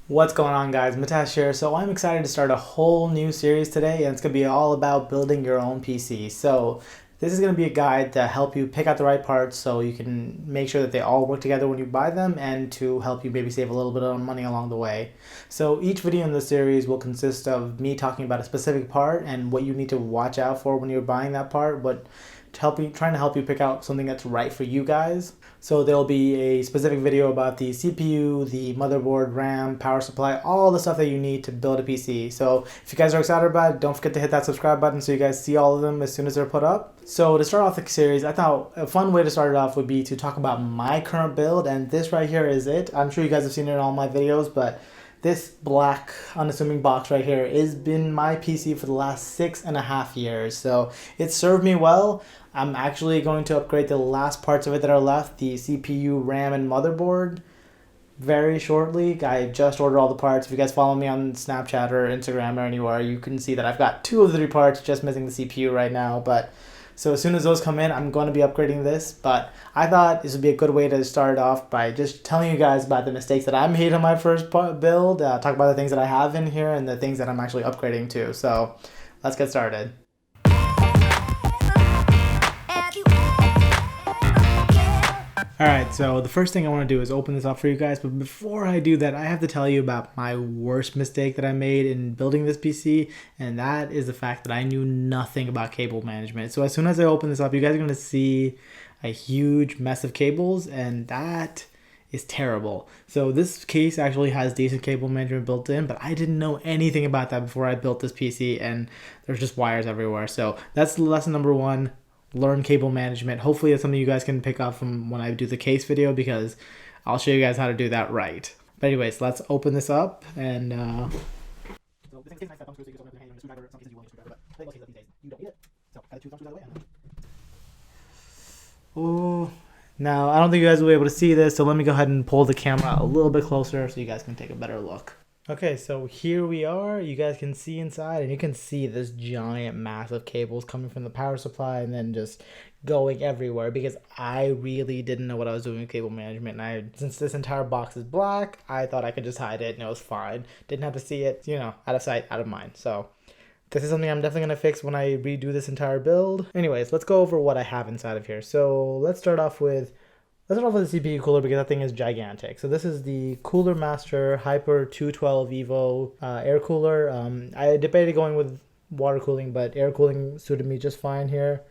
What's going on, guys? Mitesh here. So I'm excited to start a whole new series today, and it's going to be all about building your own PC. So this is going to be a guide to help you pick out the right parts so you can make sure that they all work together when you buy them, and to help you maybe save a little bit of money along the way. So each video in the series will consist of me talking about a specific part and what you need to watch out for when you're buying that part, but trying to help you pick out something that's right for you guys. So there'll be a specific video about the CPU, the motherboard, RAM, power supply, all the stuff that you need to build a PC. So if you guys are excited about it, don't forget to hit that subscribe button so you guys see all of them as soon as they're put up. So to start off the series, I thought a fun way to start it off would be to talk about my current build, and this right here is it. I'm sure you guys have seen it in all my videos, but this black unassuming box right here has been my PC for the last 6.5 years. So it served me well. I'm actually going to upgrade the last parts of it that are left, the CPU, RAM, and motherboard, very shortly. I just ordered all the parts. If you guys follow me on Snapchat or Instagram or anywhere, you can see that I've got 2 of the 3 parts, just missing the CPU right now. But so as soon as those come in, I'm going to be upgrading this. But I thought this would be a good way to start off by just telling you guys about the mistakes that I made on my first build, talk about the things that I have in here and the things that I'm actually upgrading to. So let's get started. Alright, so the first thing I want to do is open this up for you guys, but before I do that, I have to tell you about my worst mistake that I made in building this PC, and that is the fact that I knew nothing about cable management. So as soon as I open this up, you guys are going to see a huge mess of cables, and that is terrible. So this case actually has decent cable management built in, but I didn't know anything about that before I built this PC, and there's just wires everywhere. So that's lesson number 1. Learn cable management. Hopefully it's something you guys can pick up from when I do the case video, because I'll show you guys how to do that right. But anyways, let's open this up and oh, now I don't think you guys will be able to see this, so let me go ahead and pull the camera a little bit closer so you guys can take a better look. Okay, so here we are. You guys can see inside, and you can see this giant mass of cables coming from the power supply and then just going everywhere, because I really didn't know what I was doing with cable management. And since this entire box is black, I thought I could just hide it and it was fine. Didn't have to see it, out of sight, out of mind. So this is something I'm definitely going to fix when I redo this entire build. Anyways, let's go over what I have inside of here. So let's start off with the CPU cooler, because that thing is gigantic. So this is the Cooler Master Hyper 212 Evo air cooler. I debated going with water cooling, but air cooling suited me just fine here.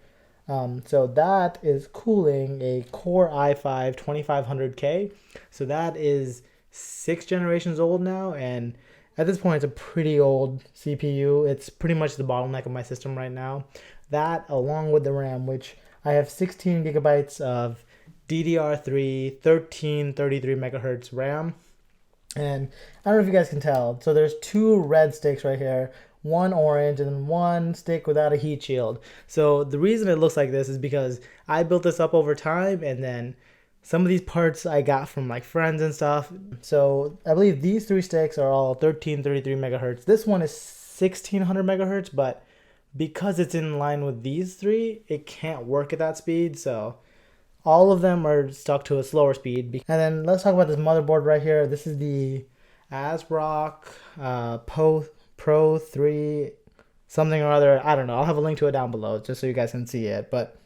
So that is cooling a Core i5 2500K. So that is 6 generations old now, and at this point it's a pretty old CPU. It's pretty much the bottleneck of my system right now. That, along with the RAM, which I have 16 gigabytes of DDR3 1333 megahertz RAM, and I don't know if you guys can tell, so there's 2 red sticks right here, 1 orange, and then 1 stick without a heat shield. So the reason it looks like this is because I built this up over time, and then some of these parts I got from like friends and stuff. So I believe these 3 sticks are all 1333 megahertz. This one is 1600 megahertz, but because it's in line with these 3, it can't work at that speed. So all of them are stuck to a slower speed. And then let's talk about this motherboard right here. This is the ASRock Pro 3 something or other. I don't know. I'll have a link to it down below just so you guys can see it. But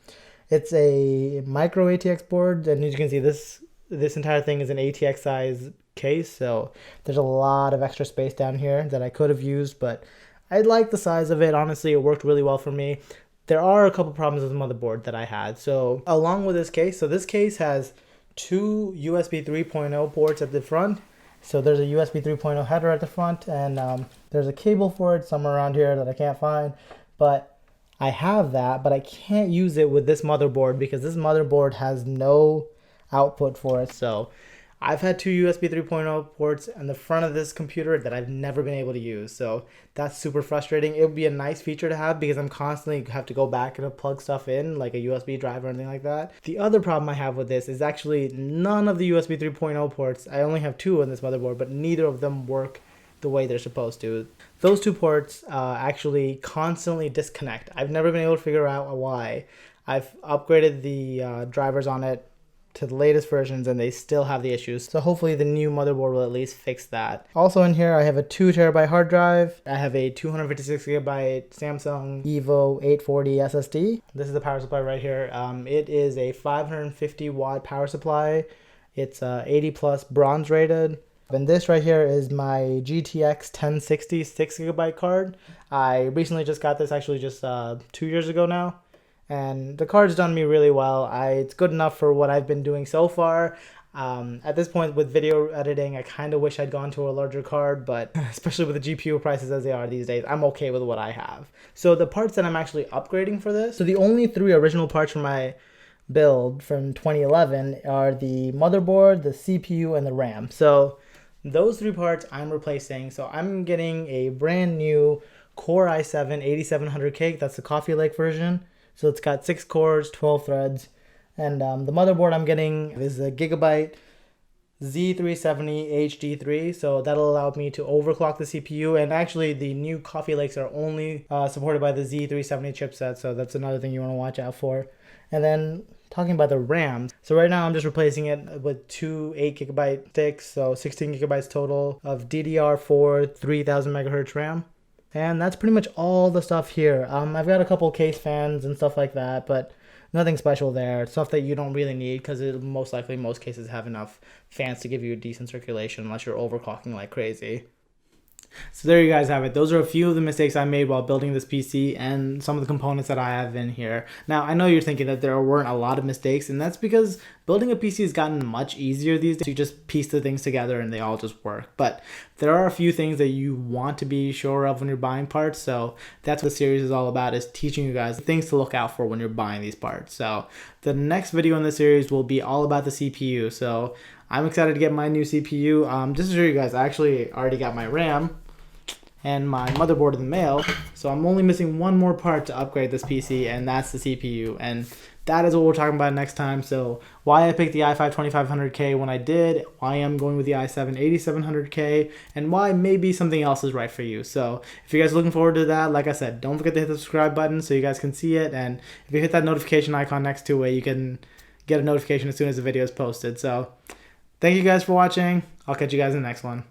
it's a micro ATX board, and as you can see, this entire thing is an ATX size case. So there's a lot of extra space down here that I could have used, but I like the size of it. Honestly, it worked really well for me. There are a couple problems with the motherboard that I had. So along with this case, so this case has 2 USB 3.0 ports at the front. So there's a USB 3.0 header at the front, and there's a cable for it somewhere around here that I can't find. But I have that, but I can't use it with this motherboard because this motherboard has no output for it. So I've had 2 USB 3.0 ports on the front of this computer that I've never been able to use. So that's super frustrating. It would be a nice feature to have because I'm constantly have to go back and plug stuff in, like a USB drive or anything like that. The other problem I have with this is actually none of the USB 3.0 ports. I only have 2 on this motherboard, but neither of them work the way they're supposed to. Those 2 ports actually constantly disconnect. I've never been able to figure out why. I've upgraded the drivers on it to the latest versions and they still have the issues. So hopefully the new motherboard will at least fix that. Also in here, I have a 2TB hard drive. I have a 256GB Samsung Evo 840 SSD. This is the power supply right here. It is a 550 watt power supply. It's 80 plus bronze rated. And this right here is my GTX 1060 6GB card. I recently just got this, actually just 2 years ago now. And the card's done me really well. It's good enough for what I've been doing so far. At this point with video editing, I kind of wish I'd gone to a larger card, but especially with the GPU prices as they are these days, I'm okay with what I have. So the parts that I'm actually upgrading for this, so the only 3 original parts for my build from 2011 are the motherboard, the CPU, and the RAM. So those 3 parts I'm replacing. So I'm getting a brand new Core i7 8700K. That's the Coffee Lake version. So it's got 6 cores, 12 threads. And the motherboard I'm getting is a Gigabyte Z370 HD3. So that'll allow me to overclock the CPU. And actually the new Coffee Lakes are only supported by the Z370 chipset. So that's another thing you want to watch out for. And then talking about the RAM. So right now I'm just replacing it with 2 8GB sticks. So 16GB total of DDR4 3000 megahertz RAM. And that's pretty much all the stuff here. I've got a couple case fans and stuff like that, but nothing special there. Stuff that you don't really need because most likely most cases have enough fans to give you a decent circulation unless you're overclocking like crazy. So there you guys have it. Those are a few of the mistakes I made while building this PC and some of the components that I have in here. Now, I know you're thinking that there weren't a lot of mistakes, and that's because building a PC has gotten much easier these days. You just piece the things together and they all just work. But there are a few things that you want to be sure of when you're buying parts. So that's what the series is all about, is teaching you guys things to look out for when you're buying these parts. So the next video in the series will be all about the CPU. So I'm excited to get my new CPU. Just to show you guys, I actually already got my RAM and my motherboard in the mail, so I'm only missing one more part to upgrade this PC, and that's the CPU, and that is what we're talking about next time. So why I picked the i5 2500K when I did, why I'm going with the i7 8700K, and why maybe something else is right for you. So if you guys are looking forward to that, like I said, don't forget to hit the subscribe button so you guys can see it, and if you hit that notification icon next to it, you can get a notification as soon as the video is posted. So thank you guys for watching. I'll catch you guys in the next one.